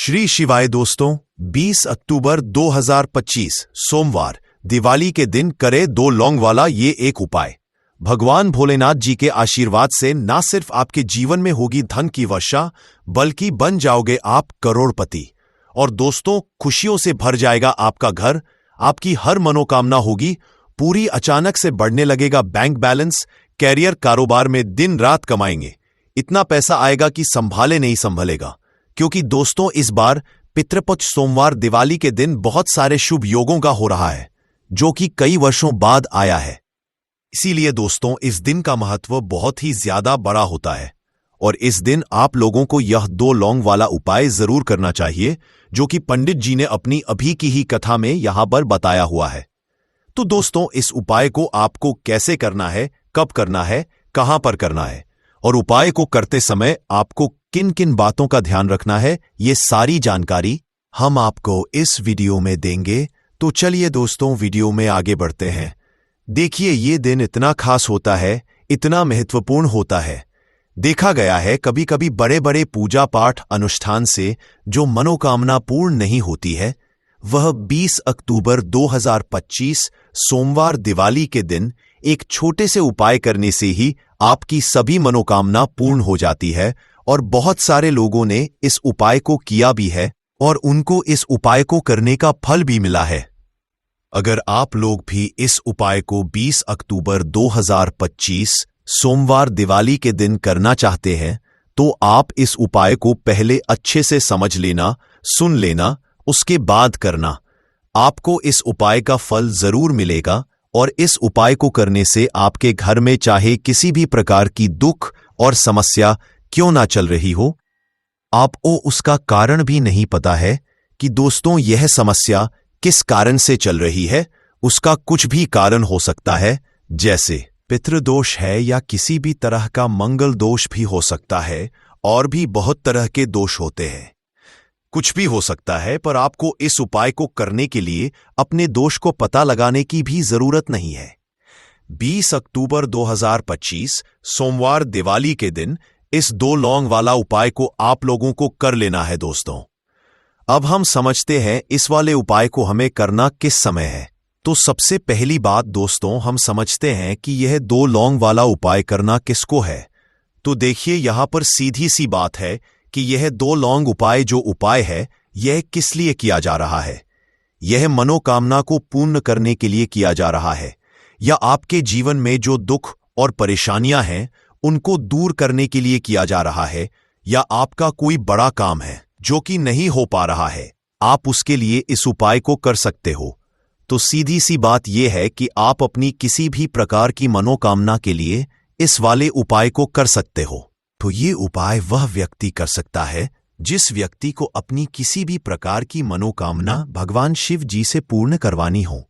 श्री शिवाय दोस्तों, 20 अक्टूबर 2025 सोमवार दिवाली के दिन करे 2 लौंग वाला ये एक उपाय। भगवान भोलेनाथ जी के आशीर्वाद से ना सिर्फ आपके जीवन में होगी धन की वर्षा, बल्कि बन जाओगे आप करोड़पति। और दोस्तों, खुशियों से भर जाएगा आपका घर, आपकी हर मनोकामना होगी पूरी। अचानक से बढ़ने लगेगा बैंक बैलेंस, कैरियर कारोबार में दिन रात कमाएंगे, इतना पैसा आएगा कि संभाले नहीं संभलेगा। क्योंकि दोस्तों, इस बार पितृपक्ष सोमवार दिवाली के दिन बहुत सारे शुभ योगों का हो रहा है, जो कि कई वर्षों बाद आया है। इसीलिए दोस्तों, इस दिन का महत्व बहुत ही ज्यादा बड़ा होता है और इस दिन आप लोगों को यह 2 लौंग वाला उपाय जरूर करना चाहिए, जो कि पंडित जी ने अपनी अभी की ही कथा में यहां पर बताया हुआ है। तो दोस्तों, इस उपाय को आपको कैसे करना है, कब करना है, कहां पर करना है और उपाय को करते समय आपको किन किन बातों का ध्यान रखना है, ये सारी जानकारी हम आपको इस वीडियो में देंगे। तो चलिए दोस्तों, वीडियो में आगे बढ़ते हैं। देखिए, ये दिन इतना खास होता है, इतना महत्वपूर्ण होता है। देखा गया है कभी कभी बड़े बड़े पूजा पाठ अनुष्ठान से जो मनोकामना पूर्ण नहीं होती है, वह 20 अक्टूबर 2025 सोमवार दिवाली के दिन एक छोटे से उपाय करने से ही आपकी सभी मनोकामना पूर्ण हो जाती है। और बहुत सारे लोगों ने इस उपाय को किया भी है और उनको इस उपाय को करने का फल भी मिला है। अगर आप लोग भी इस उपाय को 20 अक्टूबर 2025 सोमवार दिवाली के दिन करना चाहते हैं, तो आप इस उपाय को पहले अच्छे से समझ लेना, सुन लेना, उसके बाद करना। आपको इस उपाय का फल जरूर मिलेगा और इस उपाय को करने से आपके घर में चाहे किसी भी प्रकार की दुख और समस्या क्यों ना चल रही हो, आपको उसका कारण भी नहीं पता है कि दोस्तों यह समस्या किस कारण से चल रही है। उसका कुछ भी कारण हो सकता है, जैसे पितृदोष है या किसी भी तरह का मंगल दोष भी हो सकता है, और भी बहुत तरह के दोष होते हैं। कुछ भी हो सकता है, पर आपको इस उपाय को करने के लिए अपने दोष को पता लगाने की भी जरूरत नहीं है। 20 अक्टूबर 2025 सोमवार दिवाली के दिन इस 2 लौंग वाला उपाय को आप लोगों को कर लेना है। दोस्तों, अब हम समझते हैं इस वाले उपाय को हमें करना किस समय है। तो सबसे पहली बात दोस्तों, हम समझते हैं कि यह 2 लौंग वाला उपाय करना किसको है। तो देखिए, यहां पर सीधी सी बात है कि यह 2 लौंग उपाय जो उपाय है, यह किस लिए किया जा रहा है। यह मनोकामना को पूर्ण करने के लिए किया जा रहा है, या आपके जीवन में जो दुख और परेशानियां हैं उनको दूर करने के लिए किया जा रहा है, या आपका कोई बड़ा काम है जो कि नहीं हो पा रहा है, आप उसके लिए इस उपाय को कर सकते हो। तो सीधी सी बात यह है कि आप अपनी किसी भी प्रकार की मनोकामना के लिए इस वाले उपाय को कर सकते हो। तो ये उपाय वह व्यक्ति कर सकता है जिस व्यक्ति को अपनी किसी भी प्रकार की मनोकामना भगवान शिव जी से पूर्ण करवानी हो।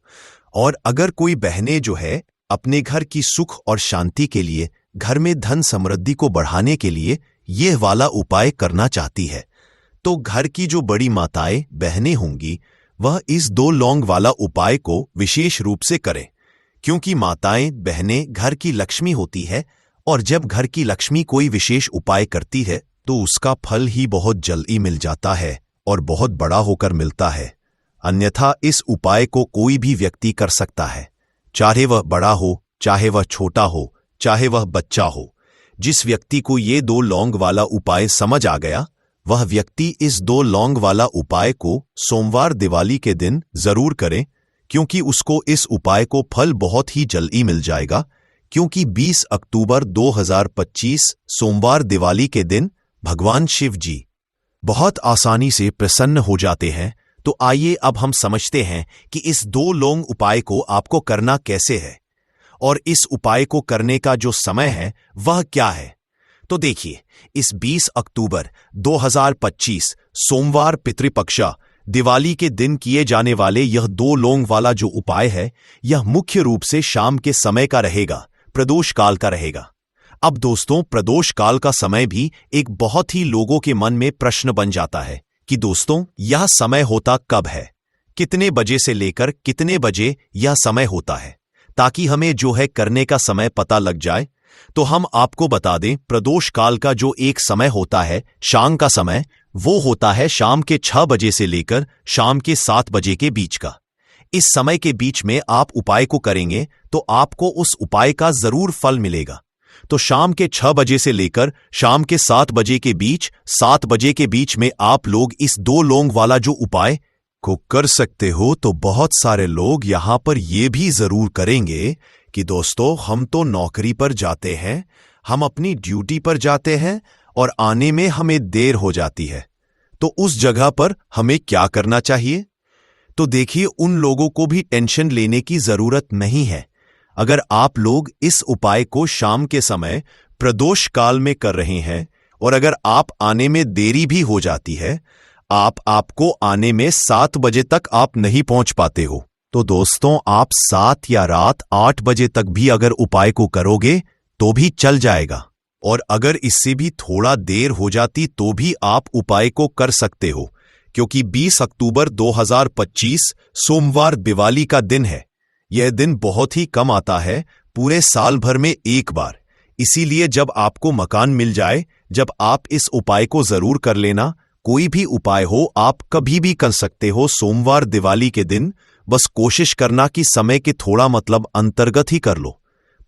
और अगर कोई बहनें जो है अपने घर की सुख और शांति के लिए, घर में धन समृद्धि को बढ़ाने के लिए यह वाला उपाय करना चाहती है, तो घर की जो बड़ी माताएं बहनें होंगी, वह इस 2 लौंग वाला उपाय को विशेष रूप से करें। क्योंकि माताएं बहनें घर की लक्ष्मी होती है, और जब घर की लक्ष्मी कोई विशेष उपाय करती है तो उसका फल ही बहुत जल्दी मिल जाता है और बहुत बड़ा होकर मिलता है। अन्यथा इस उपाय को कोई भी व्यक्ति कर सकता है, चाहे वह बड़ा हो, चाहे वह छोटा हो, चाहे वह बच्चा हो। जिस व्यक्ति को ये 2 लौंग वाला उपाय समझ आ गया, वह व्यक्ति इस 2 लौंग वाला उपाय को सोमवार दिवाली के दिन जरूर करें, क्योंकि उसको इस उपाय को फल बहुत ही जल्दी मिल जाएगा। क्योंकि 20 अक्टूबर 2025 सोमवार दिवाली के दिन भगवान शिव जी बहुत आसानी से प्रसन्न हो जाते हैं। तो आइए अब हम समझते हैं कि इस 2 लौंग उपाय को आपको करना कैसे है, और इस उपाय को करने का जो समय है वह क्या है। तो देखिए, इस 20 अक्टूबर 2025 सोमवार पितृपक्ष दिवाली के दिन किए जाने वाले यह 2 लौंग वाला जो उपाय है, यह मुख्य रूप से शाम के समय का रहेगा, प्रदोष काल का रहेगा। अब दोस्तों, प्रदोष काल का समय भी एक बहुत ही लोगों के मन में प्रश्न बन जाता है कि दोस्तों यह समय होता कब है, कितने बजे से लेकर कितने बजे यह समय होता है, ताकि हमें जो है करने का समय पता लग जाए। तो हम आपको बता दें, प्रदोष काल का जो एक समय होता है, शाम का समय, वो होता है शाम के 6 बजे से लेकर शाम के 7 बजे के बीच का। इस समय के बीच में आप उपाय को करेंगे तो आपको उस उपाय का जरूर फल मिलेगा। तो शाम के 6 बजे से लेकर शाम के 7 बजे के बीच, 7 बजे के बीच में आप लोग इस 2 लौंग वाला जो उपाय को कर सकते हो। तो बहुत सारे लोग यहां पर ये भी जरूर करेंगे कि दोस्तों, हम तो नौकरी पर जाते हैं, हम अपनी ड्यूटी पर जाते हैं और आने में हमें देर हो जाती है, तो उस जगह पर हमें क्या करना चाहिए? तो देखिए, उन लोगों को भी टेंशन लेने की जरूरत नहीं है। अगर आप लोग इस उपाय को शाम के समय प्रदोष काल में कर रहे हैं और अगर आप आने में देरी भी हो जाती है, आपको आने में 7 बजे तक आप नहीं पहुंच पाते हो, तो दोस्तों आप 7 या रात 8 बजे तक भी अगर उपाय को करोगे तो भी चल जाएगा। और अगर इससे भी थोड़ा देर हो जाती तो भी आप उपाय को कर सकते हो, क्योंकि 20 अक्टूबर 2025 सोमवार दिवाली का दिन है। यह दिन बहुत ही कम आता है, पूरे साल भर में एक बार। इसीलिए जब आपको मकान मिल जाए, जब आप इस उपाय को जरूर कर लेना। कोई भी उपाय हो, आप कभी भी कर सकते हो सोमवार दिवाली के दिन। बस कोशिश करना कि समय के थोड़ा अंतर्गत ही कर लो।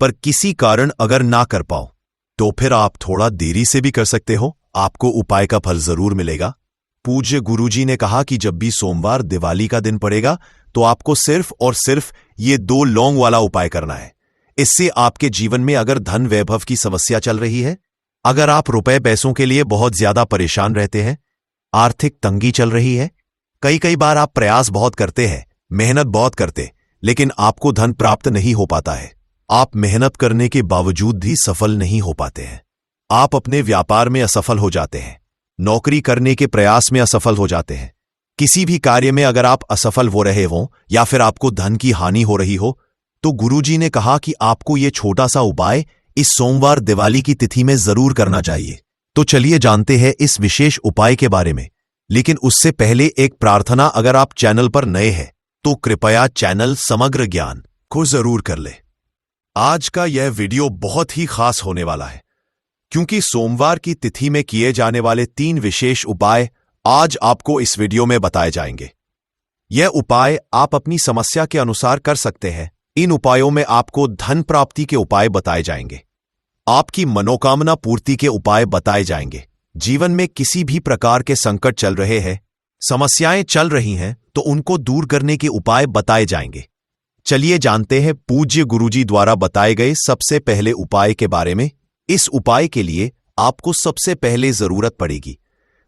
पर किसी कारण अगर ना कर पाओ तो फिर आप थोड़ा देरी से भी कर सकते हो, आपको उपाय का फल जरूर मिलेगा। पूज्य गुरुजी ने कहा कि जब भी सोमवार दिवाली का दिन पड़ेगा तो आपको सिर्फ और सिर्फ ये 2 लौंग वाला उपाय करना है। इससे आपके जीवन में अगर धन वैभव की समस्या चल रही है, अगर आप रुपए पैसों के लिए बहुत ज्यादा परेशान रहते हैं, आर्थिक तंगी चल रही है, कई बार आप प्रयास बहुत करते हैं, मेहनत बहुत करते, लेकिन आपको धन प्राप्त नहीं हो पाता है। आप मेहनत करने के बावजूद भी सफल नहीं हो पाते हैं। आप अपने व्यापार में असफल हो जाते हैं, नौकरी करने के प्रयास में असफल हो जाते हैं। किसी भी कार्य में अगर आप असफल हो रहे हो या फिर आपको धन की हानि हो रही हो, तो गुरुजी ने कहा कि आपको यह छोटा सा उपाय इस सोमवार दिवाली की तिथि में जरूर करना चाहिए। तो चलिए जानते हैं इस विशेष उपाय के बारे में। लेकिन उससे पहले एक प्रार्थना, अगर आप चैनल पर नए हैं तो कृपया चैनल समग्र ज्ञान को जरूर कर ले। आज का यह वीडियो बहुत ही खास होने वाला है, क्योंकि सोमवार की तिथि में किए जाने वाले 3 विशेष उपाय आज आपको इस वीडियो में बताए जाएंगे। यह उपाय आप अपनी समस्या के अनुसार कर सकते हैं। इन उपायों में आपको धन प्राप्ति के उपाय बताए जाएंगे, आपकी मनोकामना पूर्ति के उपाय बताए जाएंगे। जीवन में किसी भी प्रकार के संकट चल रहे हैं, समस्याएं चल रही हैं, तो उनको दूर करने के उपाय बताए जाएंगे। चलिए जानते हैं पूज्य गुरुजी द्वारा बताए गए सबसे पहले उपाय के बारे में। इस उपाय के लिए आपको सबसे पहले जरूरत पड़ेगी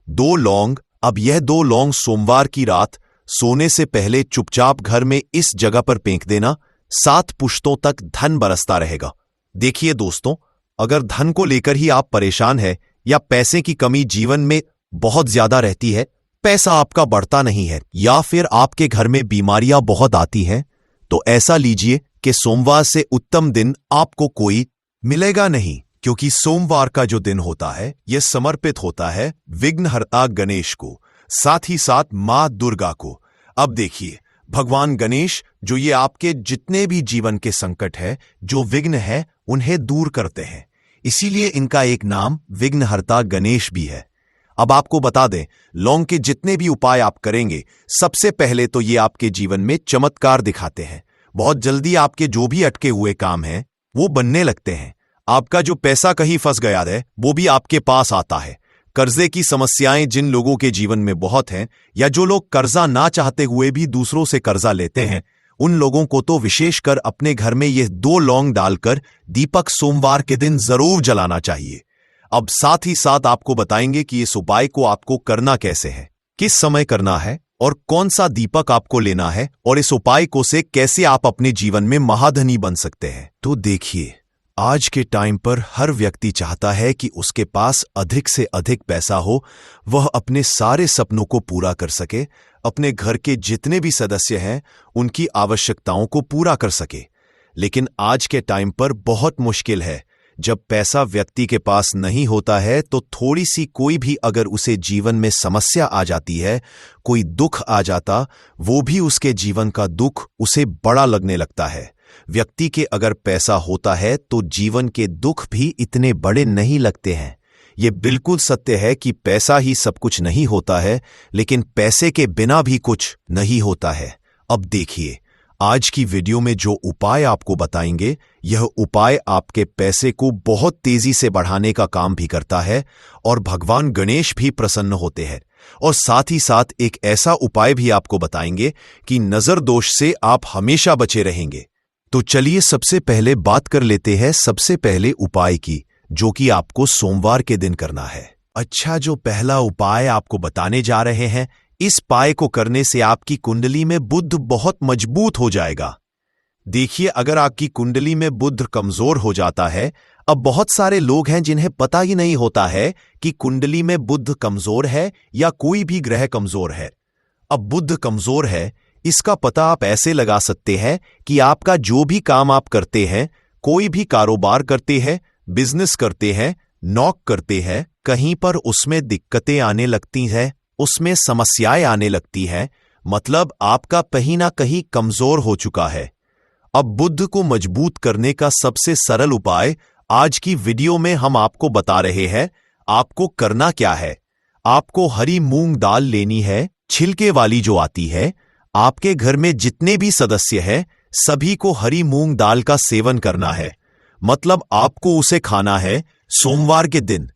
2 लौंग। अब यह 2 लौंग सोमवार की रात सोने से पहले चुपचाप घर में इस जगह पर फेंक देना। 7 पुश्तों तक धन बरसता रहेगा। देखिए दोस्तों, अगर धन को लेकर ही आप परेशान हैं या पैसे की कमी जीवन में बहुत ज्यादा रहती है, पैसा आपका बढ़ता नहीं है, या फिर आपके घर में बीमारियां बहुत आती हैं, तो ऐसा लीजिए कि सोमवार से उत्तम दिन आपको कोई मिलेगा नहीं, क्योंकि सोमवार का जो दिन होता है यह समर्पित होता है विघ्नहर्ता गणेश को, साथ ही साथ मां दुर्गा को। अब देखिए, भगवान गणेश जो ये आपके जितने भी जीवन के संकट है, जो विघ्न है, उन्हें दूर करते हैं। इसीलिए इनका एक नाम विघ्नहर्ता गणेश भी है। अब आपको बता दें, लौंग के जितने भी उपाय आप करेंगे, सबसे पहले तो ये आपके जीवन में चमत्कार दिखाते हैं। बहुत जल्दी आपके जो भी अटके हुए काम हैं वो बनने लगते हैं। आपका जो पैसा कहीं फंस गया है वो भी आपके पास आता है। कर्जे की समस्याएं जिन लोगों के जीवन में बहुत हैं, या जो लोग कर्जा ना चाहते हुए भी दूसरों से कर्जा लेते हैं, उन लोगों को तो विशेषकर अपने घर में ये 2 लौंग डालकर दीपक सोमवार के दिन जरूर जलाना चाहिए। अब साथ ही साथ आपको बताएंगे कि इस उपाय को आपको करना कैसे है, किस समय करना है और कौन सा दीपक आपको लेना है, और इस उपाय को से कैसे आप अपने जीवन में महाधनी बन सकते हैं। तो देखिए, आज के टाइम पर हर व्यक्ति चाहता है कि उसके पास अधिक से अधिक पैसा हो, वह अपने सारे सपनों को पूरा कर सके, अपने घर के जितने भी सदस्य हैं उनकी आवश्यकताओं को पूरा कर सके। लेकिन आज के टाइम पर बहुत मुश्किल है। जब पैसा व्यक्ति के पास नहीं होता है तो थोड़ी सी कोई भी अगर उसे जीवन में समस्या आ जाती है, कोई दुख आ जाता, वो भी उसके जीवन का दुख उसे बड़ा लगने लगता है। व्यक्ति के अगर पैसा होता है तो जीवन के दुख भी इतने बड़े नहीं लगते हैं, ये बिल्कुल सत्य है कि पैसा ही सब कुछ नहीं होता है, लेकिन पैसे के बिना भी कुछ नहीं होता है। अब देखिए, आज की वीडियो में जो उपाय आपको बताएंगे, यह उपाय आपके पैसे को बहुत तेजी से बढ़ाने का काम भी करता है और भगवान गणेश भी प्रसन्न होते हैं। और साथ ही साथ एक ऐसा उपाय भी आपको बताएंगे कि नजर दोष से आप हमेशा बचे रहेंगे। तो चलिए सबसे पहले बात कर लेते हैं सबसे पहले उपाय की, जो कि आपको सोमवार के दिन करना है। अच्छा, जो पहला उपाय आपको बताने जा रहे हैं, इस उपाय को करने से आपकी कुंडली में बुध बहुत मजबूत हो जाएगा। देखिए, अगर आपकी कुंडली में बुध कमजोर हो जाता है, अब बहुत सारे लोग हैं जिन्हें पता ही नहीं होता है कि कुंडली में बुध कमजोर है या कोई भी ग्रह कमजोर है। अब बुध कमजोर है, इसका पता आप ऐसे लगा सकते हैं कि आपका जो भी काम आप करते हैं, कोई भी कारोबार करते हैं, बिजनेस करते हैं, नौक करते हैं, कहीं पर उसमें दिक्कतें आने लगती हैं, उसमें समस्याएं आने लगती हैं, मतलब आपका कहीं ना कहीं कमजोर हो चुका है। अब बुध को मजबूत करने का सबसे सरल उपाय आज की वीडियो में हम आपको बता रहे हैं। आपको करना क्या है? आपको हरी मूंग दाल लेनी है, छिलके वाली जो आती है। आपके घर में जितने भी सदस्य हैं, सभी को हरी मूंग दाल का सेवन करना है, मतलब आपको उसे खाना है सोमवार के दिन।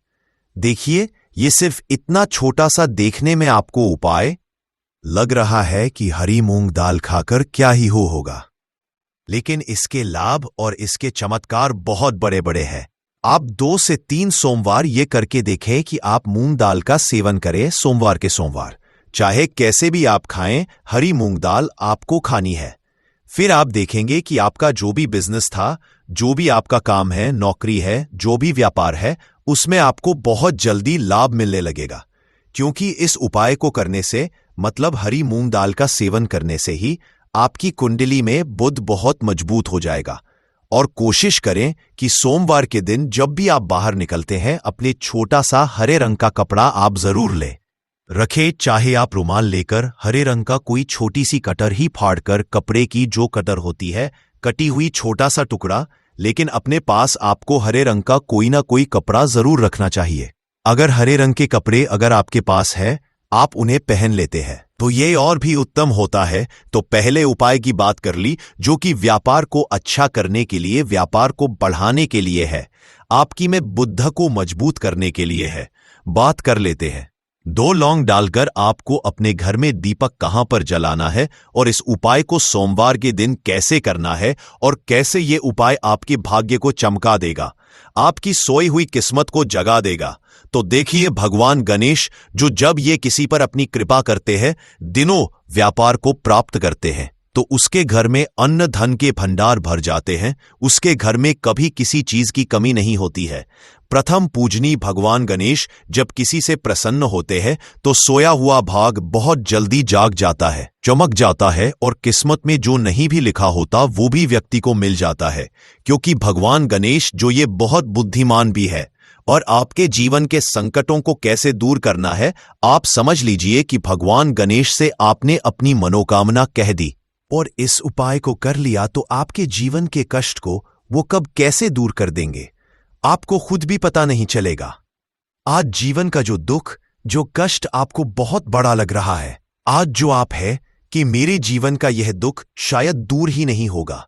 देखिए, ये सिर्फ इतना छोटा सा देखने में आपको उपाय लग रहा है कि हरी मूंग दाल खाकर क्या ही होगा, लेकिन इसके लाभ और इसके चमत्कार बहुत बड़े बड़े हैं। आप 2 से 3 सोमवार ये करके देखें कि आप मूंग दाल का सेवन करें सोमवार के सोमवार। चाहे कैसे भी आप खाएं, हरी मूंग दाल आपको खानी है। फिर आप देखेंगे कि आपका जो भी बिजनेस था, जो भी आपका काम है, नौकरी है, जो भी व्यापार है, उसमें आपको बहुत जल्दी लाभ मिलने लगेगा। क्योंकि इस उपाय को करने से, मतलब हरी मूंग दाल का सेवन करने से ही आपकी कुंडली में बुध बहुत मजबूत हो जाएगा। और कोशिश करें कि सोमवार के दिन जब भी आप बाहर निकलते हैं, अपने छोटा सा हरे रंग का कपड़ा आप जरूर लें रखें। चाहे आप रुमाल लेकर हरे रंग का कोई छोटी सी कटर ही फाड़कर, कपड़े की जो कटर होती है, कटी हुई छोटा सा टुकड़ा, लेकिन अपने पास आपको हरे रंग का कोई ना कोई कपड़ा जरूर रखना चाहिए। अगर हरे रंग के कपड़े अगर आपके पास है, आप उन्हें पहन लेते हैं तो ये और भी उत्तम होता है। तो पहले उपाय की बात कर ली, जो कि व्यापार को अच्छा करने के लिए, व्यापार को बढ़ाने के लिए है, आपकी में बुध को मजबूत करने के लिए है। बात कर लेते हैं। 2 लौंग डालकर आपको अपने घर में दीपक कहां पर जलाना है और इस उपाय को सोमवार के दिन कैसे करना है और कैसे ये उपाय आपके भाग्य को चमका देगा, आपकी सोई हुई किस्मत को जगा देगा। तो देखिए, भगवान गणेश जो जब ये किसी पर अपनी कृपा करते हैं, दिनों व्यापार को प्राप्त करते हैं, तो उसके घर में अन्न धन के भंडार भर जाते हैं। उसके घर में कभी किसी चीज की कमी नहीं होती है। प्रथम पूजनीय भगवान गणेश जब किसी से प्रसन्न होते हैं, तो सोया हुआ भाग बहुत जल्दी जाग जाता है, चमक जाता है, और किस्मत में जो नहीं भी लिखा होता वो भी व्यक्ति को मिल जाता है। क्योंकि भगवान गणेश जो ये बहुत बुद्धिमान भी है, और आपके जीवन के संकटों को कैसे दूर करना है, आप समझ लीजिए कि भगवान गणेश से आपने अपनी मनोकामना कह दी और इस उपाय को कर लिया, तो आपके जीवन के कष्ट को वो कब कैसे दूर कर देंगे, आपको खुद भी पता नहीं चलेगा। आज जीवन का जो दुख, जो कष्ट आपको बहुत बड़ा लग रहा है, आज जो आप है कि मेरे जीवन का यह दुख शायद दूर ही नहीं होगा,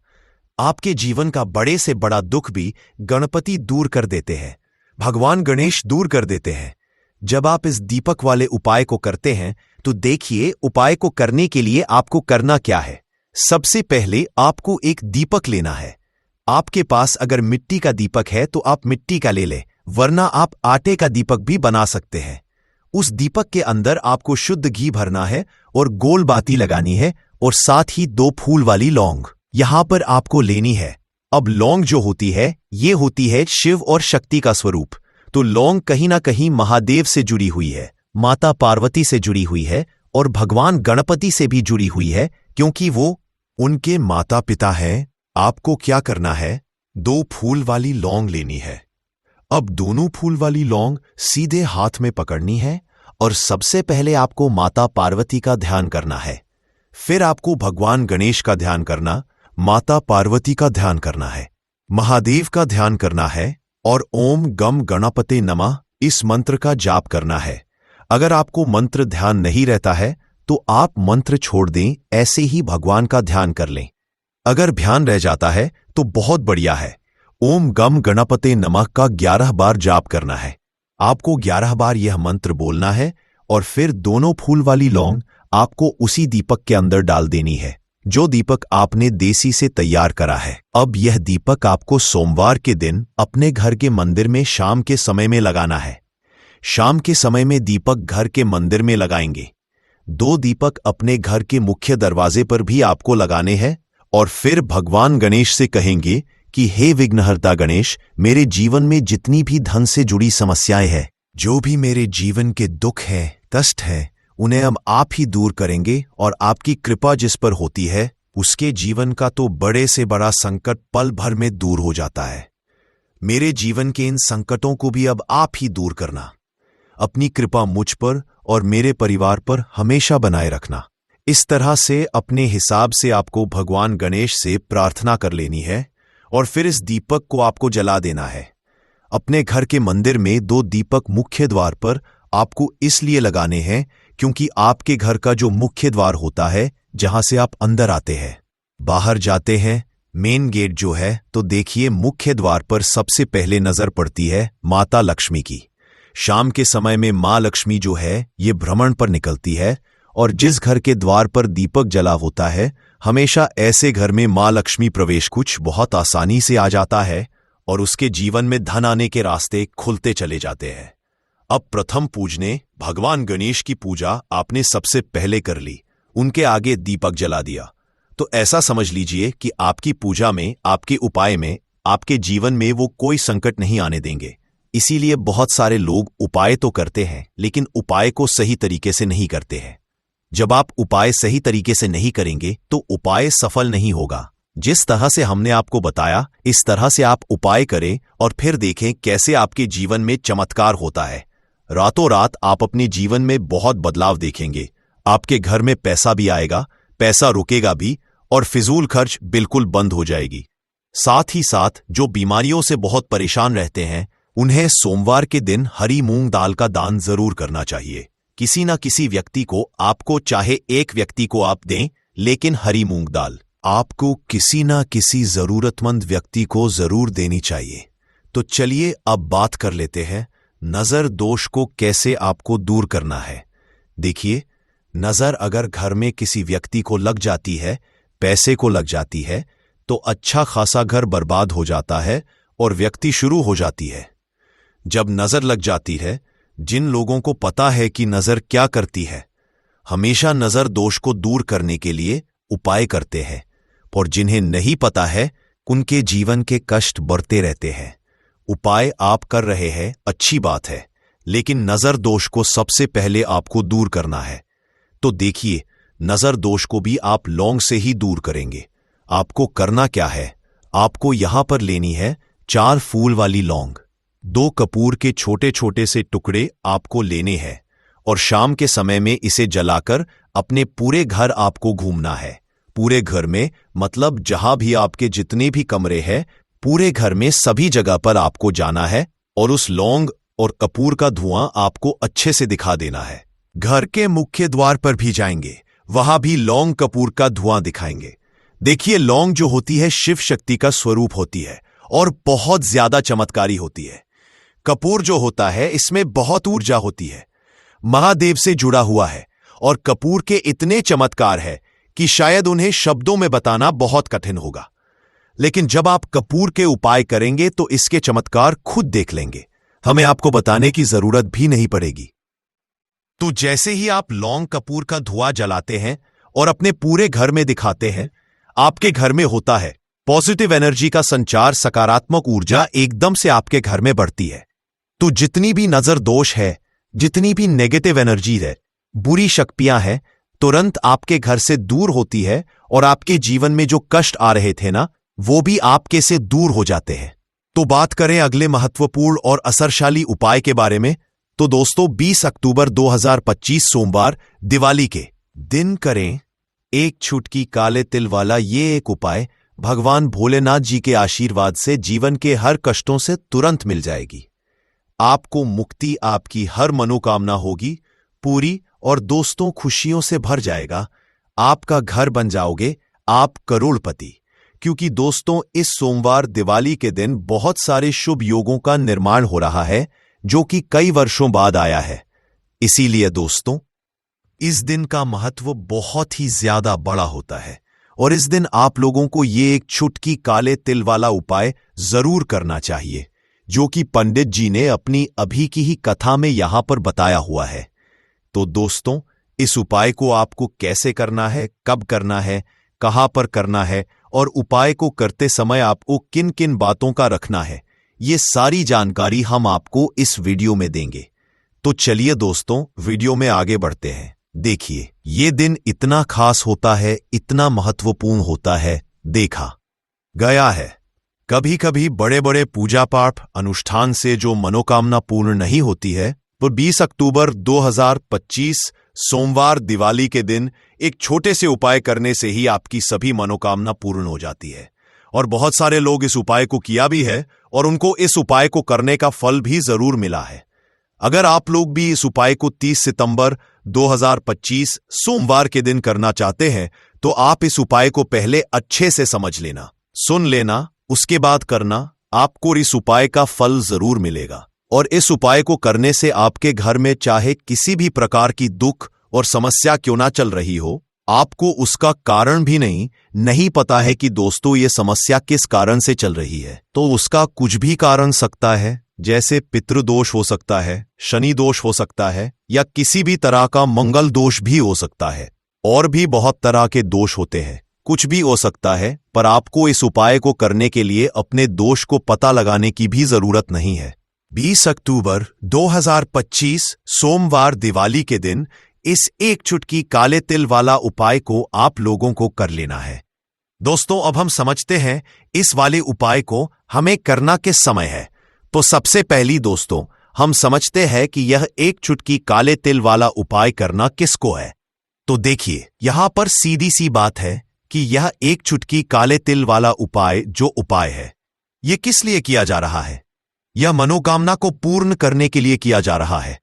आपके जीवन का बड़े से बड़ा दुख भी गणपति दूर कर देते हैं, भगवान गणेश दूर कर देते हैं। जब आप इस दीपक वाले उपाय को करते हैं, तो देखिए, उपाय को करने के लिए आपको करना क्या है। सबसे पहले आपको एक दीपक लेना है। आपके पास अगर मिट्टी का दीपक है तो आप मिट्टी का ले लें, वरना आप आटे का दीपक भी बना सकते हैं। उस दीपक के अंदर आपको शुद्ध घी भरना है और गोल बाती लगानी है, और साथ ही 2 फूल वाली लौंग यहां पर आपको लेनी है। अब लौंग जो होती है, ये होती है शिव और शक्ति का स्वरूप। तो लौंग कहीं ना कहीं महादेव से जुड़ी हुई है, माता पार्वती से जुड़ी हुई है, और भगवान गणपति से भी जुड़ी हुई है, क्योंकि वो उनके माता पिता हैं। आपको क्या करना है, 2 फूल वाली लौंग लेनी है। अब दोनों फूल वाली लौंग सीधे हाथ में पकड़नी है, और सबसे पहले आपको माता पार्वती का ध्यान करना है। फिर आपको भगवान गणेश का ध्यान करना, माता पार्वती का ध्यान करना है, महादेव का ध्यान करना है, और ओम गम गणपते नमः इस मंत्र का जाप करना है। अगर आपको मंत्र ध्यान नहीं रहता है तो आप मंत्र छोड़ दें, ऐसे ही भगवान का ध्यान कर लें। अगर ध्यान रह जाता है तो बहुत बढ़िया है। ओम गम गणपते नमः का 11 बार जाप करना है। आपको 11 बार यह मंत्र बोलना है और फिर दोनों फूल वाली लौंग आपको उसी दीपक के अंदर डाल देनी है, जो दीपक आपने देसी से तैयार करा है। अब यह दीपक आपको सोमवार के दिन अपने घर के मंदिर में शाम के समय में लगाना है। शाम के समय में दीपक घर के मंदिर में लगाएंगे। 2 दीपक अपने घर के मुख्य दरवाजे पर भी आपको लगाने हैं और फिर भगवान गणेश से कहेंगे कि हे विघ्नहर्ता गणेश, मेरे जीवन में जितनी भी धन से जुड़ी समस्याएं हैं, जो भी मेरे जीवन के दुख हैं, कष्ट हैं, उन्हें अब आप ही दूर करेंगे और आपकी कृपा जिस पर होती है उसके जीवन का तो बड़े से बड़ा संकट पल भर में दूर हो जाता है। मेरे जीवन के इन संकटों को भी अब आप ही दूर करना। अपनी कृपा मुझ पर और मेरे परिवार पर हमेशा बनाए रखना। इस तरह से अपने हिसाब से आपको भगवान गणेश से प्रार्थना कर लेनी है और फिर इस दीपक को आपको जला देना है। अपने घर के मंदिर में 2 दीपक मुख्य द्वार पर आपको इसलिए लगाने हैं क्योंकि आपके घर का जो मुख्य द्वार होता है, जहां से आप अंदर आते हैं, बाहर जाते हैं, मेन गेट जो है, तो देखिए मुख्य द्वार पर सबसे पहले नजर पड़ती है माता लक्ष्मी की। शाम के समय में मां लक्ष्मी जो है ये भ्रमण पर निकलती है और जिस घर के द्वार पर दीपक जला होता है, हमेशा ऐसे घर में मां लक्ष्मी प्रवेश कुछ बहुत आसानी से आ जाता है और उसके जीवन में धन आने के रास्ते खुलते चले जाते हैं। अब प्रथम पूजने भगवान गणेश की पूजा आपने सबसे पहले कर ली, उनके आगे दीपक जला दिया, तो ऐसा समझ लीजिए कि आपकी पूजा में, आपके उपाय में, आपके जीवन में वो कोई संकट नहीं आने देंगे। इसीलिए बहुत सारे लोग उपाय तो करते हैं लेकिन उपाय को सही तरीके से नहीं करते हैं। जब आप उपाय सही तरीके से नहीं करेंगे तो उपाय सफल नहीं होगा। जिस तरह से हमने आपको बताया, इस तरह से आप उपाय करें और फिर देखें कैसे आपके जीवन में चमत्कार होता है। रातों रात आप अपने जीवन में बहुत बदलाव देखेंगे। आपके घर में पैसा भी आएगा, पैसा रुकेगा भी और फिजूल खर्च बिल्कुल बंद हो जाएगी। साथ ही साथ जो बीमारियों से बहुत परेशान रहते हैं, उन्हें सोमवार के दिन हरी मूंग दाल का दान जरूर करना चाहिए। किसी ना किसी व्यक्ति को, आपको चाहे एक व्यक्ति को आप दें, लेकिन हरी मूंग दाल आपको किसी ना किसी जरूरतमंद व्यक्ति को जरूर देनी चाहिए। तो चलिए अब बात कर लेते हैं नजर दोष को कैसे आपको दूर करना है। देखिए, नजर अगर घर में किसी व्यक्ति को लग जाती है, पैसे को लग जाती है, तो अच्छा खासा घर बर्बाद हो जाता है और व्यक्ति शुरू हो जाती है। जब नजर लग जाती है, जिन लोगों को पता है कि नजर क्या करती है, हमेशा नजर दोष को दूर करने के लिए उपाय करते हैं, और जिन्हें नहीं पता है उनके जीवन के कष्ट बढ़ते रहते हैं। उपाय आप कर रहे हैं, अच्छी बात है, लेकिन नजर दोष को सबसे पहले आपको दूर करना है। तो देखिए, नजर दोष को भी आप लौंग से ही दूर करेंगे। आपको करना क्या है, आपको यहां पर लेनी है 4 फूल वाली लौंग, 2 कपूर के छोटे छोटे से टुकड़े आपको लेने हैं और शाम के समय में इसे जलाकर अपने पूरे घर आपको घूमना है। पूरे घर में मतलब जहां भी आपके जितने भी कमरे हैं, पूरे घर में सभी जगह पर आपको जाना है और उस लौंग और कपूर का धुआं आपको अच्छे से दिखा देना है। घर के मुख्य द्वार पर भी जाएंगे, वहां भी लौंग कपूर का धुआं दिखाएंगे। देखिए, लौंग जो होती है शिव शक्ति का स्वरूप होती है और बहुत ज्यादा चमत्कारी होती है। कपूर जो होता है इसमें बहुत ऊर्जा होती है, महादेव से जुड़ा हुआ है और कपूर के इतने चमत्कार है कि शायद उन्हें शब्दों में बताना बहुत कठिन होगा। लेकिन जब आप कपूर के उपाय करेंगे तो इसके चमत्कार खुद देख लेंगे, हमें आपको बताने की जरूरत भी नहीं पड़ेगी। तो जैसे ही आप लौंग कपूर का धुआं जलाते हैं और अपने पूरे घर में दिखाते हैं, आपके घर में होता है पॉजिटिव एनर्जी का संचार, सकारात्मक ऊर्जा एकदम से आपके घर में बढ़ती है। तो जितनी भी नजर दोष है, जितनी भी नेगेटिव एनर्जी है, बुरी शक्तियां हैं, तुरंत आपके घर से दूर होती है और आपके जीवन में जो कष्ट आ रहे थे ना, वो भी आपके से दूर हो जाते हैं। तो बात करें अगले महत्वपूर्ण और असरशाली उपाय के बारे में, तो दोस्तों 20 अक्टूबर 2025 सोमवार दिवाली के दिन करें एक चुटकी काले तिल वाला ये एक उपाय। भगवान भोलेनाथ जी के आशीर्वाद से जीवन के हर कष्टों से तुरंत मिल जाएगी। आपको मुक्ति, आपकी हर मनोकामना होगी पूरी और दोस्तों खुशियों से भर जाएगा। आपका घर बन जाओगे आप करोड़पति। क्योंकि दोस्तों इस सोमवार दिवाली के दिन बहुत सारे शुभ योगों का निर्माण हो रहा है जो कि कई वर्षों बाद आया है। इसीलिए दोस्तों इस दिन का महत्व बहुत ही ज्यादा बड़ा होता है और इस दिन आप लोगों को ये एक चुटकी काले तिल वाला उपाय जरूर करना चाहिए जो कि पंडित जी ने अपनी अभी की ही कथा में यहां पर बताया हुआ है। तो दोस्तों इस उपाय को आपको कैसे करना है, कब करना है, कहां पर करना है और उपाय को करते समय आपको किन किन बातों का रखना है, ये सारी जानकारी हम आपको इस वीडियो में देंगे। तो चलिए दोस्तों वीडियो में आगे बढ़ते हैं। देखिए ये दिन इतना खास होता है, इतना महत्वपूर्ण होता है, देखा गया है कभी कभी बड़े बड़े पूजा पाठ अनुष्ठान से जो मनोकामना पूर्ण नहीं होती है वो 20 अक्टूबर 2025 सोमवार दिवाली के दिन एक छोटे से उपाय करने से ही आपकी सभी मनोकामना पूर्ण हो जाती है। और बहुत सारे लोग इस उपाय को किया भी है और उनको इस उपाय को करने का फल भी जरूर मिला है। अगर आप लोग भी इस उपाय को 30 सितंबर 2025 सोमवार के दिन करना चाहते हैं तो आप इस उपाय को पहले अच्छे से समझ लेना, सुन लेना, उसके बाद करना। आपको इस उपाय का फल जरूर मिलेगा और इस उपाय को करने से आपके घर में चाहे किसी भी प्रकार की दुख और समस्या क्यों ना चल रही हो, आपको उसका कारण भी नहीं पता है कि दोस्तों ये समस्या किस कारण से चल रही है। तो उसका कुछ भी कारण सकता है, जैसे पितृदोष हो सकता है, शनि दोष हो सकता है या किसी भी तरह का मंगल दोष भी हो सकता है। और भी बहुत तरह के दोष होते हैं, कुछ भी हो सकता है। पर आपको इस उपाय को करने के लिए अपने दोष को पता लगाने की भी जरूरत नहीं है। 20 अक्टूबर 2025 सोमवार दिवाली के दिन इस एक चुटकी काले तिल वाला उपाय को आप लोगों को कर लेना है। दोस्तों अब हम समझते हैं इस वाले उपाय को हमें करना किस समय है। तो सबसे पहली दोस्तों हम समझते हैं कि यह एक चुटकी काले तिल वाला उपाय करना किसको है। तो देखिए यहां पर सीधी सी बात है कि यह एक चुटकी काले तिल वाला उपाय जो उपाय है यह किस लिए किया जा रहा है। यह मनोकामना को पूर्ण करने के लिए किया जा रहा है।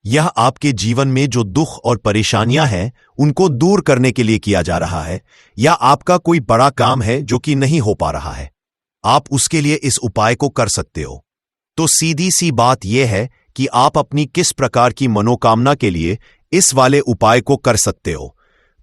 यह आपके जीवन में जो दुख और परेशानियां हैं उनको दूर करने के लिए किया जा रहा है, या आपका कोई बड़ा काम है जो कि नहीं हो पा रहा है, आप उसके लिए इस उपाय को कर सकते हो। तो सीधी सी बात यह है कि आप अपनी किस प्रकार की मनोकामना के लिए इस वाले उपाय को कर सकते हो।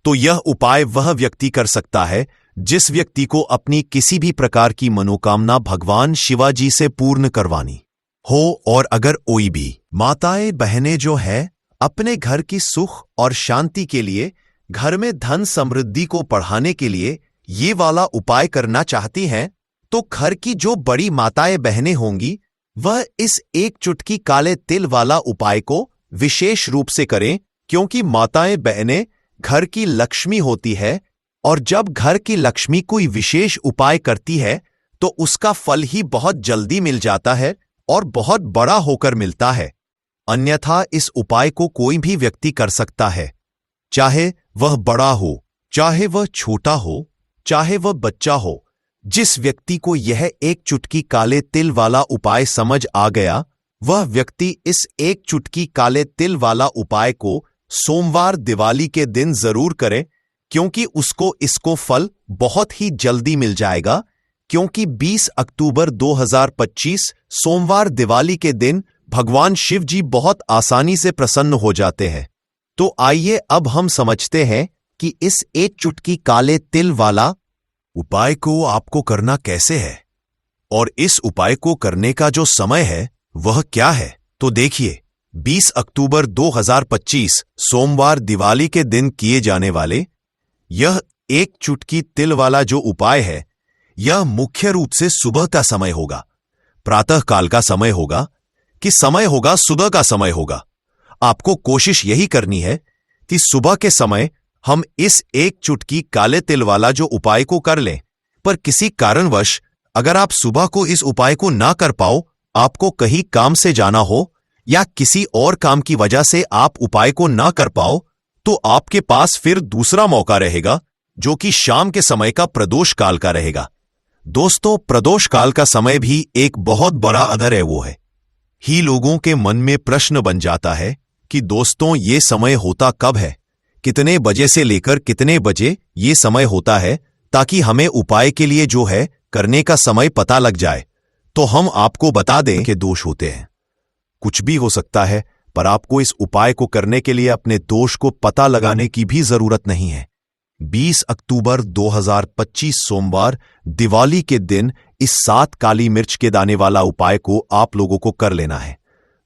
तो यह उपाय वह व्यक्ति कर सकता है जिस व्यक्ति को अपनी किसी भी प्रकार की मनोकामना भगवान शिवाजी से पूर्ण करवानी हो। और अगर कोई भी माताएं बहनें जो है अपने घर की सुख और शांति के लिए, घर में धन समृद्धि को बढ़ाने के लिए ये वाला उपाय करना चाहती हैं, तो घर की जो बड़ी माताएं बहनें होंगी वह इस एक चुटकी काले तिल वाला उपाय को विशेष रूप से करें। क्योंकि माताएं बहनें घर की लक्ष्मी होती है और जब घर की लक्ष्मी कोई विशेष उपाय करती है तो उसका फल ही बहुत जल्दी मिल जाता है और बहुत बड़ा होकर मिलता है। अन्यथा इस उपाय को कोई भी व्यक्ति कर सकता है, चाहे वह बड़ा हो, चाहे वह छोटा हो, चाहे वह बच्चा हो। जिस व्यक्ति को यह एक चुटकी काले तिल वाला उपाय समझ आ गया वह व्यक्ति इस एक चुटकी काले तिल वाला उपाय को सोमवार दिवाली के दिन जरूर करे, क्योंकि उसको इसको फल बहुत ही जल्दी मिल जाएगा। क्योंकि 20 अक्टूबर 2025 सोमवार दिवाली के दिन भगवान शिव जी बहुत आसानी से प्रसन्न हो जाते हैं। तो आइए अब हम समझते हैं कि इस एक चुटकी काले तिल वाला उपाय को आपको करना कैसे है और इस उपाय को करने का जो समय है वह क्या है। तो देखिए 20 अक्टूबर 2025 सोमवार दिवाली के दिन किए जाने वाले यह एक चुटकी तिल वाला जो उपाय है यह मुख्य रूप से सुबह का समय होगा, प्रातः काल का समय होगा कि समय होगा, सुबह का समय होगा। आपको कोशिश यही करनी है कि सुबह के समय हम इस एक चुटकी काले तिल वाला जो उपाय को कर लें। पर किसी कारणवश अगर आप सुबह को इस उपाय को ना कर पाओ, आपको कहीं काम से जाना हो या किसी और काम की वजह से आप उपाय को ना कर पाओ, तो आपके पास फिर दूसरा मौका रहेगा जो कि शाम के समय का प्रदोष काल का रहेगा। दोस्तों प्रदोष काल का समय भी एक बहुत बड़ा अधर है, वो है ही लोगों के मन में प्रश्न बन जाता है कि दोस्तों ये समय होता कब है, कितने बजे से लेकर कितने बजे ये समय होता है, ताकि हमें उपाय के लिए जो है करने का समय पता लग जाए। तो हम आपको बता दें कि दोष होते हैं, कुछ भी हो सकता है, पर आपको इस उपाय को करने के लिए अपने दोष को पता लगाने की भी जरूरत नहीं है। 20 अक्टूबर 2025 सोमवार दिवाली के दिन इस 7 काली मिर्च के दाने वाला उपाय को आप लोगों को कर लेना है।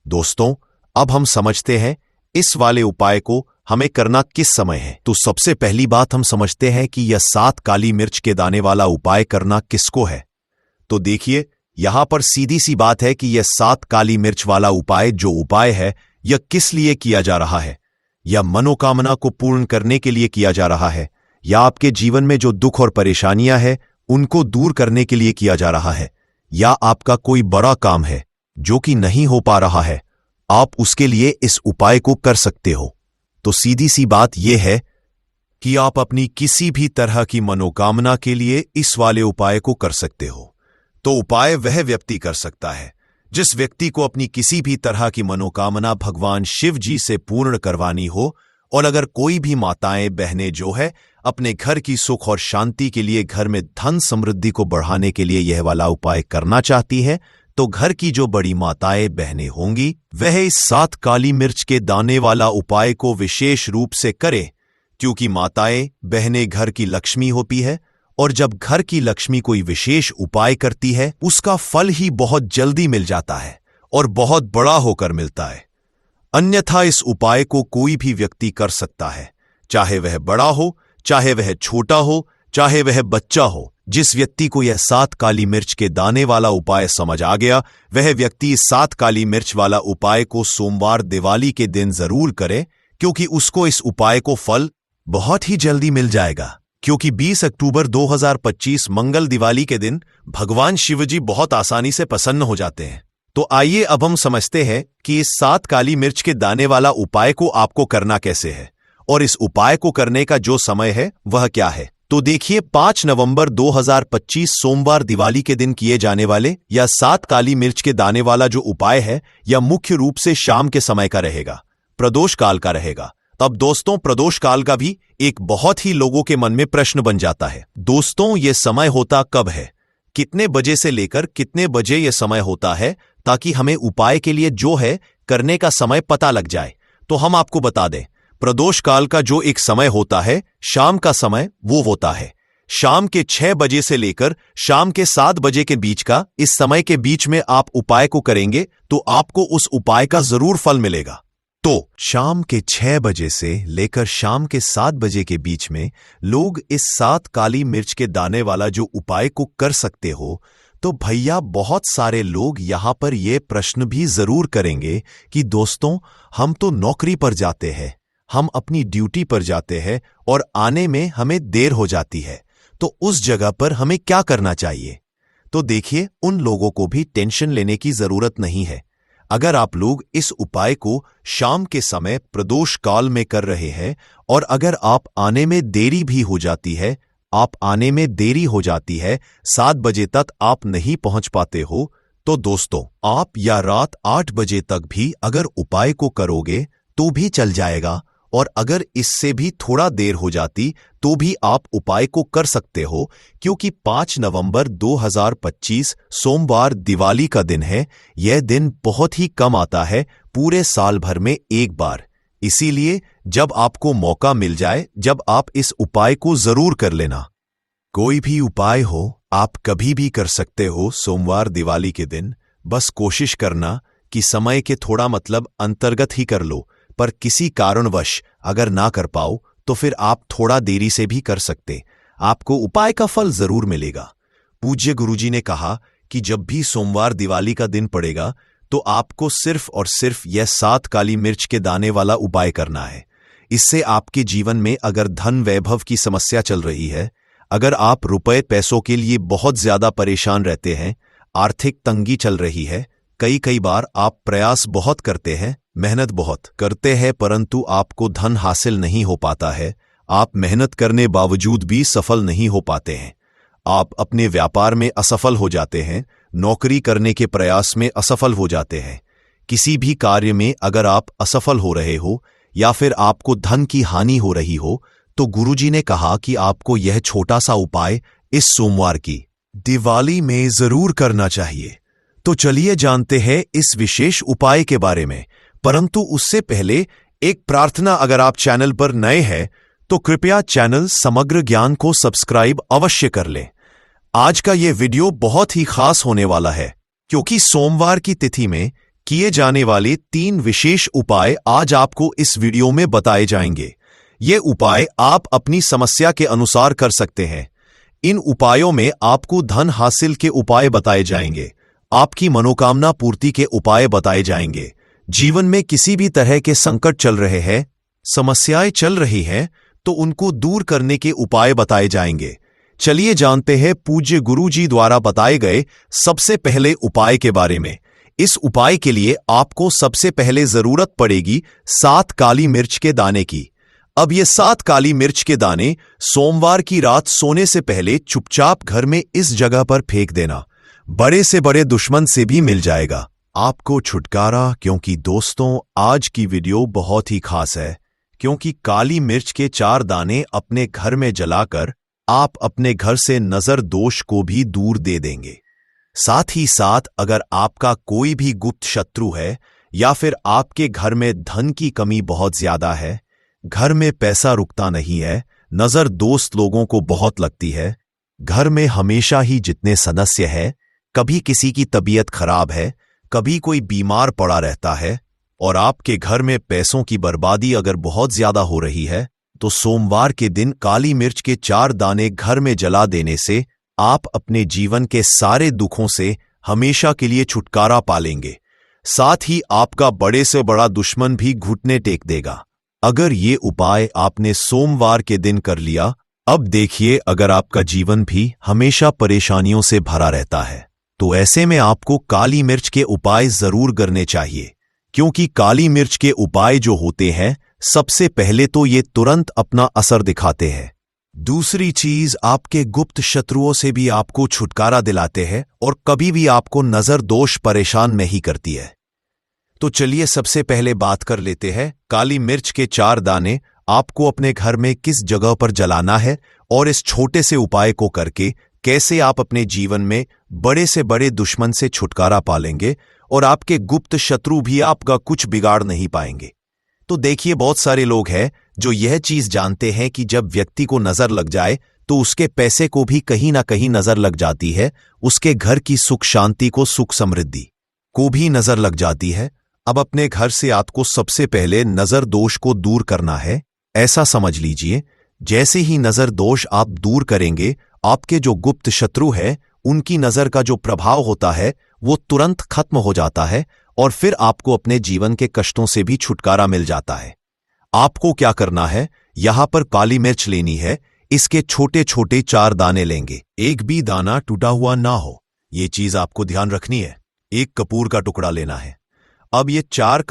दोस्तों, अब हम समझते हैं इस वाले उपाय को हमें करना किस समय है। तो सबसे पहली बात हम समझते हैं कि यह 7 काली मिर्च के दाने वाला उपाय करना किसको है। तो देखिए, यहां पर सीधी सी बात है कि यह 7 काली मिर्च वाला उपाय जो उपाय है, यह किस लिए किया जा रहा है। यह मनोकामना को पूर्ण करने के लिए किया जा रहा है, या आपके जीवन में जो दुख और परेशानियां हैं उनको दूर करने के लिए किया जा रहा है, या आपका कोई बड़ा काम है जो कि नहीं हो पा रहा है, आप उसके लिए इस उपाय को कर सकते हो। तो सीधी सी बात यह है कि आप अपनी किसी भी तरह की मनोकामना के लिए इस वाले उपाय को कर सकते हो। तो उपाय वह व्यक्ति कर सकता है जिस व्यक्ति को अपनी किसी भी तरह की मनोकामना भगवान शिव जी से पूर्ण करवानी हो, और अगर कोई भी माताएं बहनें जो है अपने घर की सुख और शांति के लिए, घर में धन समृद्धि को बढ़ाने के लिए यह वाला उपाय करना चाहती है, तो घर की जो बड़ी माताएं बहनें होंगी वह इस 7 काली मिर्च के दाने वाला उपाय को विशेष रूप से करें, क्योंकि माताएं बहनें घर की लक्ष्मी होती है, और जब घर की लक्ष्मी कोई विशेष उपाय करती है उसका फल ही बहुत जल्दी मिल जाता है और बहुत बड़ा होकर मिलता है। अन्यथा इस उपाय को कोई भी व्यक्ति कर सकता है, चाहे वह बड़ा हो, चाहे वह छोटा हो, चाहे वह बच्चा हो। जिस व्यक्ति को यह 7 काली मिर्च के दाने वाला उपाय समझ आ गया, वह व्यक्ति इस 7 काली मिर्च वाला उपाय को सोमवार दिवाली के दिन जरूर करे, क्योंकि उसको इस उपाय को फल बहुत ही जल्दी मिल जाएगा। क्योंकि 20 अक्टूबर 2025 मंगल दिवाली के दिन भगवान शिवजी बहुत आसानी से प्रसन्न हो जाते हैं। तो आइए अब हम समझते हैं कि इस 7 काली मिर्च के दाने वाला उपाय को आपको करना कैसे है, और इस उपाय को करने का जो समय है वह क्या है। तो देखिए, 5 नवंबर 2025 सोमवार दिवाली के दिन किए जाने वाले यह 7 काली मिर्च के दाने वाला जो उपाय है, यह मुख्य रूप से शाम के समय का रहेगा, प्रदोष काल का रहेगा। तब दोस्तों, प्रदोष काल का भी एक बहुत ही लोगों के मन में प्रश्न बन जाता है, दोस्तों ये समय होता कब है, कितने बजे से लेकर कितने बजे यह समय होता है, ताकि हमें उपाय के लिए जो है करने का समय पता लग जाए। तो हम आपको बता दें, प्रदोष काल का जो एक समय होता है, शाम का समय, वो होता है शाम के 6 बजे से लेकर शाम के 7 बजे के बीच का। इस समय के बीच में आप उपाय को करेंगे तो आपको उस उपाय का जरूर फल मिलेगा। तो शाम के 6 बजे से लेकर शाम के 7 बजे के बीच में लोग इस 7 काली मिर्च के दाने वाला जो उपाय को कर सकते हो। तो भैया, बहुत सारे लोग यहां पर यह प्रश्न भी जरूर करेंगे कि दोस्तों, हम तो नौकरी पर जाते हैं, हम अपनी ड्यूटी पर जाते हैं और आने में हमें देर हो जाती है, तो उस जगह पर हमें क्या करना चाहिए। तो देखिए, उन लोगों को भी टेंशन लेने की जरूरत नहीं है। अगर आप लोग इस उपाय को शाम के समय प्रदोष काल में कर रहे हैं, और अगर आप आने में देरी भी हो जाती है, आप आने में देरी हो जाती है, 7 बजे तक आप नहीं पहुंच पाते हो, तो दोस्तों, आप या रात 8 बजे तक भी अगर उपाय को करोगे तो भी चल जाएगा, और अगर इससे भी थोड़ा देर हो जाती तो भी आप उपाय को कर सकते हो, क्योंकि 5 नवंबर 2025 सोमवार दिवाली का दिन है। यह दिन बहुत ही कम आता है, पूरे साल भर में एक बार। इसीलिए जब आपको मौका मिल जाए, जब आप इस उपाय को जरूर कर लेना। कोई भी उपाय हो, आप कभी भी कर सकते हो सोमवार दिवाली के दिन। बस कोशिश करना कि समय के थोड़ा अंतर्गत ही कर लो, पर किसी कारणवश अगर ना कर पाओ तो फिर आप थोड़ा देरी से भी कर सकते, आपको उपाय का फल जरूर मिलेगा। पूज्य गुरुजी ने कहा कि जब भी सोमवार दिवाली का दिन पड़ेगा तो आपको सिर्फ और सिर्फ यह 7 काली मिर्च के दाने वाला उपाय करना है। इससे आपके जीवन में अगर धन वैभव की समस्या चल रही है, अगर आप रुपए पैसों के लिए बहुत ज्यादा परेशान रहते हैं, आर्थिक तंगी चल रही है, कई बार आप प्रयास बहुत करते हैं, मेहनत बहुत करते हैं, परंतु आपको धन हासिल नहीं हो पाता है, आप मेहनत करने बावजूद भी सफल नहीं हो पाते हैं, आप अपने व्यापार में असफल हो जाते हैं, नौकरी करने के प्रयास में असफल हो जाते हैं, किसी भी कार्य में अगर आप असफल हो रहे हो या फिर आपको धन की हानि हो रही हो, तो गुरुजी ने कहा कि आपको यह छोटा सा उपाय इस सोमवार की दिवाली में जरूर करना चाहिए। तो चलिए जानते हैं इस विशेष उपाय के बारे में। परंतु उससे पहले एक प्रार्थना, अगर आप चैनल पर नए हैं तो कृपया चैनल समग्र ज्ञान को सब्सक्राइब अवश्य कर लें। आज का यह वीडियो बहुत ही खास होने वाला है, क्योंकि सोमवार की तिथि में किए जाने वाले 3 विशेष उपाय आज आपको इस वीडियो में बताए जाएंगे। ये उपाय आप अपनी समस्या के अनुसार कर सकते हैं। इन उपायों में आपको धन हासिल के उपाय बताए जाएंगे, आपकी मनोकामना पूर्ति के उपाय बताए जाएंगे। जीवन में किसी भी तरह के संकट चल रहे हैं, समस्याएं चल रही हैं, तो उनको दूर करने के उपाय बताए जाएंगे। चलिए जानते हैं पूज्य गुरुजी द्वारा बताए गए सबसे पहले उपाय के बारे में। इस उपाय के लिए आपको सबसे पहले जरूरत पड़ेगी 7 काली मिर्च के दाने की। अब ये 7 काली मिर्च के दाने सोमवार की रात सोने से पहले चुपचाप घर में इस जगह पर फेंक देना। बड़े से बड़े दुश्मन से भी मिल जाएगा आपको छुटकारा। क्योंकि दोस्तों, आज की वीडियो बहुत ही खास है, क्योंकि काली मिर्च के 4 दाने अपने घर में जलाकर आप अपने घर से नजर दोष को भी दूर दे देंगे। साथ ही साथ अगर आपका कोई भी गुप्त शत्रु है या फिर आपके घर में धन की कमी बहुत ज्यादा है, घर में पैसा रुकता नहीं है, नजर दोस्त लोगों को बहुत लगती है, घर में हमेशा ही जितने सदस्य हैं, कभी किसी की तबीयत खराब है, कभी कोई बीमार पड़ा रहता है, और आपके घर में पैसों की बर्बादी अगर बहुत ज्यादा हो रही है, तो सोमवार के दिन काली मिर्च के 4 दाने घर में जला देने से आप अपने जीवन के सारे दुखों से हमेशा के लिए छुटकारा पालेंगे। साथ ही आपका बड़े से बड़ा दुश्मन भी घुटने टेक देगा। अगर ये उपाय आपने सोमवार के दिन कर लिया, अब देखिए, अगर आपका जीवन भी हमेशा परेशानियों से भरा रहता है, तो ऐसे में आपको काली मिर्च के उपाय जरूर करने चाहिए। क्योंकि काली मिर्च के उपाय जो होते हैं, सबसे पहले तो ये तुरंत अपना असर दिखाते हैं। दूसरी चीज, आपके गुप्त शत्रुओं से भी आपको छुटकारा दिलाते हैं और कभी भी आपको नजर दोष परेशान नहीं करती है। तो चलिए सबसे पहले बात कर लेते हैं काली मिर्च के 4 दाने आपको अपने घर में किस जगह पर जलाना है, और इस छोटे से उपाय को करके कैसे आप अपने जीवन में बड़े से बड़े दुश्मन से छुटकारा पालेंगे और आपके गुप्त शत्रु भी आपका कुछ बिगाड़ नहीं पाएंगे। तो देखिए, बहुत सारे लोग हैं जो यह चीज जानते हैं कि जब व्यक्ति को नजर लग जाए तो उसके पैसे को भी कहीं ना कहीं नजर लग जाती है, उसके घर की सुख शांति को, सुख समृद्धि को भी नजर लग जाती है। अब अपने घर से आपको सबसे पहले नजर दोष को दूर करना है। ऐसा समझ लीजिए, जैसे ही नजर दोष आप दूर करेंगे, आपके जो गुप्त शत्रु है उनकी नजर का जो प्रभाव होता है वो तुरंत खत्म हो जाता है, और फिर आपको अपने जीवन के कष्टों से भी छुटकारा मिल जाता है। आपको क्या करना है, यहां पर काली मिर्च लेनी है, इसके छोटे छोटे 4 दाने लेंगे, एक भी दाना टूटा हुआ ना हो, ये चीज आपको ध्यान रखनी है। एक कपूर का टुकड़ा लेना है। अब ये 4